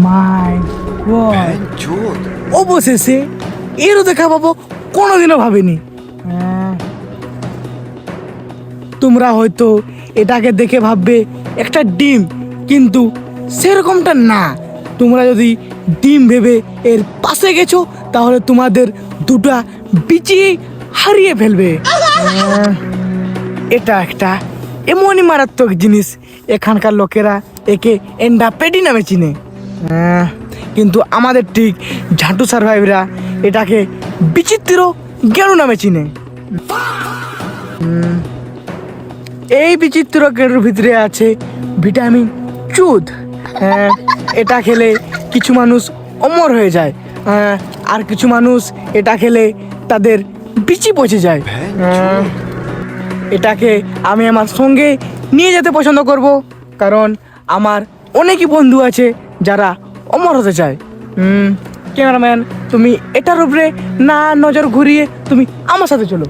মাই god, অবশেষে এরও দেখা পাবো কোনোদিনও ভাবিনি। তোমরা হয়তো এটাকে দেখে ভাববে একটা ডিম, কিন্তু সেরকমটা না। তোমরা যদি ডিম ভেবে এর পাশে গেছো তাহলে তোমাদের দুটা বিচি হারিয়ে ফেলবে। এটা একটা এমনই মারাত্মক জিনিস, এখানকার লোকেরা একে এন্ডাপেডি নামে চিনে। কিন্তু আমাদের ঠিক ঝাঁটু সার্ভাইভরা এটাকে বিচিত্র গেরু নামে চিনে। এই বিচিত্র গেরুর ভিতরে আছে ভিটামিন চুদ। এটা খেলে কিছু মানুষ অমর হয়ে যায়, আর কিছু মানুষ এটা খেলে তাদের বিচি পচে যায়। এটাকে আমি আমার সঙ্গে নিয়ে যেতে পছন্দ করব, কারণ আমার অনেকই বন্ধু আছে যারা অমর হতে চায়। ক্যামেরাম্যান, তুমি এটার উপরে না নজর ঘুরিয়ে তুমি আমার সাথে চলো।